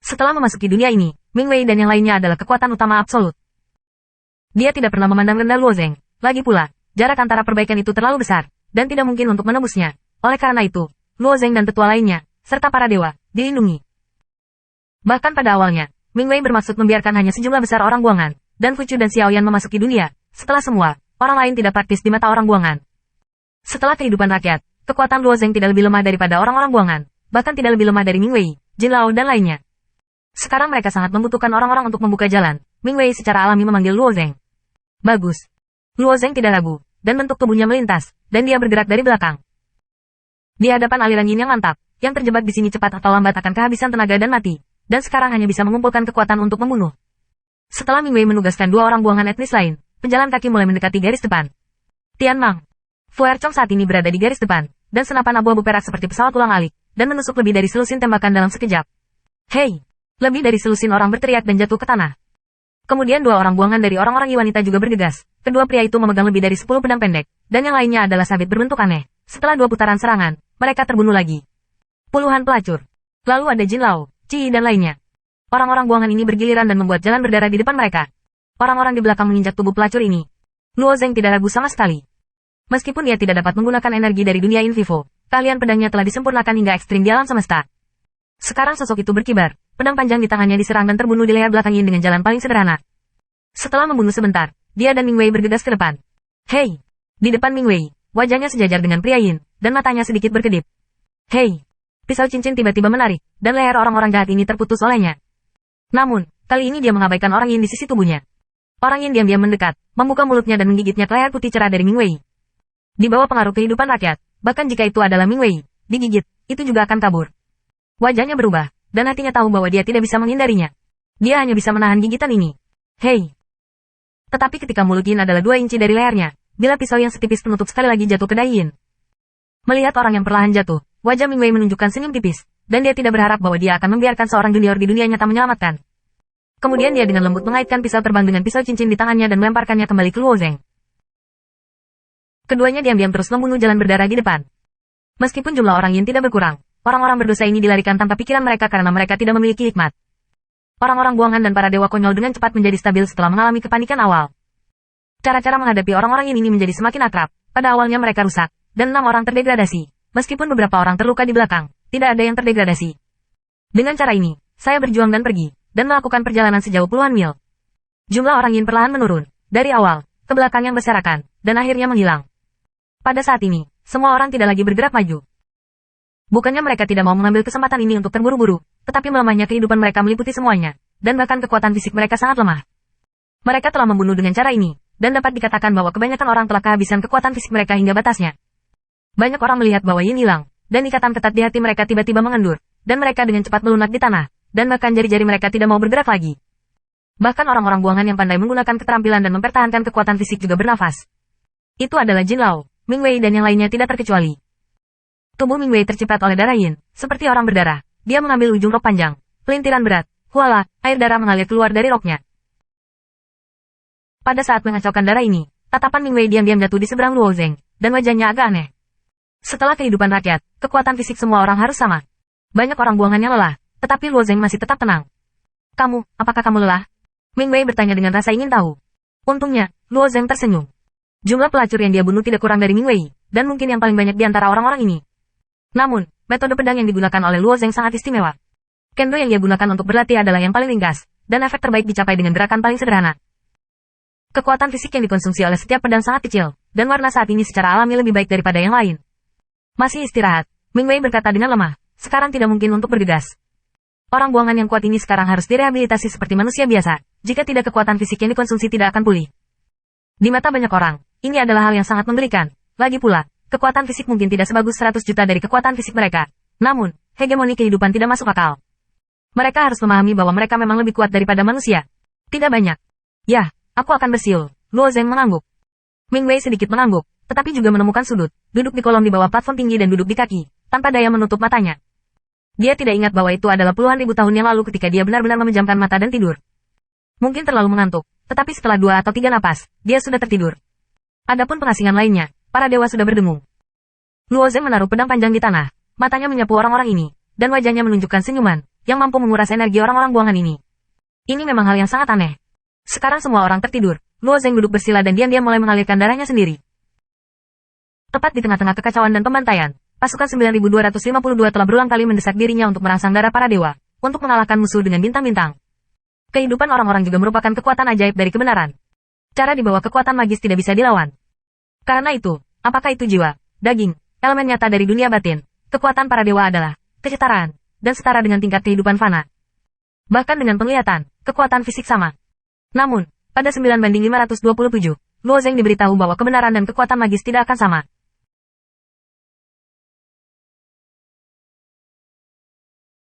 Setelah memasuki dunia ini, Ming Wei dan yang lainnya adalah kekuatan utama absolut. Dia tidak pernah memandang rendah Luo Zeng. Lagi pula, jarak antara perbaikan itu terlalu besar, dan tidak mungkin untuk menembusnya. Oleh karena itu, Luo Zeng dan tetua lainnya, serta para dewa, dilindungi. Bahkan pada awalnya, Ming Wei bermaksud membiarkan hanya sejumlah besar orang buangan, dan Fuchu dan Xiaoyan memasuki dunia. Setelah semua, orang lain tidak praktis di mata orang buangan. Setelah kehidupan rakyat, kekuatan Luo Zeng tidak lebih lemah daripada orang-orang buangan, bahkan tidak lebih lemah dari Ming Wei, Jin Lao dan lainnya. Sekarang mereka sangat membutuhkan orang-orang untuk membuka jalan. Ming Wei secara alami memanggil Luo Zeng. Bagus. Luo Zeng tidak ragu, dan bentuk tubuhnya melintas, dan dia bergerak dari belakang. Di hadapan aliran yin yang mantap, yang terjebak di sini cepat atau lambat akan kehabisan tenaga dan mati, dan sekarang hanya bisa mengumpulkan kekuatan untuk membunuh. Setelah Ming Wei menugaskan dua orang buangan etnis lain, penjalan kaki mulai mendekati garis depan. Tian Mang. Fu Erchong saat ini berada di garis depan, dan senapan abu-abu perak seperti pesawat ulang-alik, dan menusuk lebih dari selusin tembakan dalam sekejap. Hei! Lebih dari selusin orang berteriak dan jatuh ke tanah. Kemudian dua orang buangan dari orang-orang wanita juga bergegas. Kedua pria itu memegang lebih dari 10 pedang pendek, dan yang lainnya adalah sabit berbentuk aneh. Setelah 2 putaran serangan, mereka terbunuh lagi. Puluhan pelacur. Lalu ada Jin Lao, Ci dan lainnya. Orang-orang buangan ini bergiliran dan membuat jalan berdarah di depan mereka. Orang-orang di belakang menginjak tubuh pelacur ini. Luo Zeng tidak ragu sama sekali. Meskipun dia tidak dapat menggunakan energi dari dunia in vivo, keahlian pedangnya telah disempurnakan hingga ekstrim di alam semesta. Sekarang sosok itu berkibar, pedang panjang di tangannya diserang dan terbunuh di leher belakang Yin dengan jalan paling sederhana. Setelah membunuh sebentar, dia dan Ming Wei bergegas ke depan. Hei! Di depan Ming Wei, wajahnya sejajar dengan pria Yin, dan matanya sedikit berkedip. Hei! Pisau cincin tiba-tiba menarik, dan leher orang-orang jahat ini terputus olehnya. Namun, kali ini dia mengabaikan orang Yin di sisi tubuhnya. Orang Yin diam-diam mendekat, membuka mulutnya dan menggigitnya ke leher putih cerah dari Ming Wei. Di bawah pengaruh kehidupan rakyat, bahkan jika itu adalah Ming Wei, digigit, itu juga akan kabur. Wajahnya berubah, dan hatinya tahu bahwa dia tidak bisa menghindarinya. Dia hanya bisa menahan gigitan ini. Hei! Tetapi ketika mulut Yin adalah 2 inci dari lehernya, bila pisau yang setipis penutup sekali lagi jatuh ke dahi Yin. Melihat orang yang perlahan jatuh, wajah Ming Wei menunjukkan senyum tipis, dan dia tidak berharap bahwa dia akan membiarkan seorang junior di dunia nyata menyelamatkan. Kemudian dia dengan lembut mengaitkan pisau terbang dengan pisau cincin di tangannya dan melemparkannya kembali ke Luo Zeng. Keduanya diam-diam terus membunuh jalan berdarah di depan. Meskipun jumlah orang Yin tidak berkurang, orang-orang berdosa ini dilarikan tanpa pikiran mereka karena mereka tidak memiliki hikmat. Orang-orang buangan dan para dewa konyol dengan cepat menjadi stabil setelah mengalami kepanikan awal. Cara-cara menghadapi orang-orang ini menjadi semakin akrab. Pada awalnya mereka rusak, dan 6 orang terdegradasi. Meskipun beberapa orang terluka di belakang, tidak ada yang terdegradasi. Dengan cara ini, saya berjuang dan pergi, dan melakukan perjalanan sejauh puluhan mil. Jumlah orang Yin perlahan menurun, dari awal, ke belakang yang berserakan, dan akhirnya menghilang. Pada saat ini, semua orang tidak lagi bergerak maju. Bukannya mereka tidak mau mengambil kesempatan ini untuk terburu-buru, tetapi melemahnya kehidupan mereka meliputi semuanya, dan bahkan kekuatan fisik mereka sangat lemah. Mereka telah membunuh dengan cara ini, dan dapat dikatakan bahwa kebanyakan orang telah kehabisan kekuatan fisik mereka hingga batasnya. Banyak orang melihat bahwa Yin hilang, dan ikatan ketat di hati mereka tiba-tiba mengendur, dan mereka dengan cepat melunak di tanah, dan bahkan jari-jari mereka tidak mau bergerak lagi. Bahkan orang-orang buangan yang pandai menggunakan keterampilan dan mempertahankan kekuatan fisik juga bernafas. Itu adalah Jin Lao, Ming Wei dan yang lainnya tidak terkecuali. Tubuh Ming Wei terciprat oleh darah Yin, seperti orang berdarah. Dia mengambil ujung rok panjang, pelintiran berat, huala, air darah mengalir keluar dari roknya. Pada saat mengacaukan darah ini, tatapan Ming Wei diam-diam jatuh di seberang Luo Zeng, dan wajahnya agak aneh. Setelah kehidupan rakyat, kekuatan fisik semua orang harus sama. Banyak orang buangannya lelah, tetapi Luo Zeng masih tetap tenang. Kamu, apakah kamu lelah? Ming Wei bertanya dengan rasa ingin tahu. Untungnya, Luo Zeng tersenyum. Jumlah pelacur yang dia bunuh tidak kurang dari Ming Wei, dan mungkin yang paling banyak di antara orang-orang ini. Namun, metode pedang yang digunakan oleh Luo Zeng sangat istimewa. Kendo yang dia gunakan untuk berlatih adalah yang paling ringkas, dan efek terbaik dicapai dengan gerakan paling sederhana. Kekuatan fisik yang dikonsumsi oleh setiap pedang sangat kecil, dan warna saat ini secara alami lebih baik daripada yang lain. Masih istirahat, Ming Wei berkata dengan lemah, sekarang tidak mungkin untuk bergegas. Orang buangan yang kuat ini sekarang harus direhabilitasi seperti manusia biasa, jika tidak kekuatan fisik yang dikonsumsi tidak akan pulih. Di mata banyak orang, ini adalah hal yang sangat menggelikan. Lagi pula, kekuatan fisik mungkin tidak sebagus 100 juta dari kekuatan fisik mereka. Namun, hegemoni kehidupan tidak masuk akal. Mereka harus memahami bahwa mereka memang lebih kuat daripada manusia. Tidak banyak. Yah, aku akan bersiul. Luo Zeng mengangguk. Ming Wei sedikit mengangguk, tetapi juga menemukan sudut, duduk di kolom di bawah platform tinggi dan duduk di kaki, tanpa daya menutup matanya. Dia tidak ingat bahwa itu adalah puluhan ribu tahun yang lalu ketika dia benar-benar memejamkan mata dan tidur. Mungkin terlalu mengantuk, tetapi setelah 2 atau 3 napas, dia sudah tertidur. Adapun pengasingan lainnya, para dewa sudah berdengung. Luo Zeng menaruh pedang panjang di tanah, matanya menyapu orang-orang ini, dan wajahnya menunjukkan senyuman. yang mampu menguras energi orang-orang buangan ini. Ini memang hal yang sangat aneh. Sekarang semua orang tertidur. Luo Zeng duduk bersila dan diam-diam mulai mengalirkan darahnya sendiri. Tepat di tengah-tengah kekacauan dan pembantaian, pasukan 9252 telah berulang kali mendesak dirinya untuk merangsang darah para dewa, untuk mengalahkan musuh dengan bintang-bintang. Kehidupan orang-orang juga merupakan kekuatan ajaib dari kebenaran. Cara di bawah kekuatan magis tidak bisa dilawan. Karena itu, apakah itu jiwa, daging, elemen nyata dari dunia batin, kekuatan para dewa adalah kesetaraan, dan setara dengan tingkat kehidupan fana. Bahkan dengan penglihatan, kekuatan fisik sama. Namun, pada 9:527, Luo Zeng diberitahu bahwa kebenaran dan kekuatan magis tidak akan sama.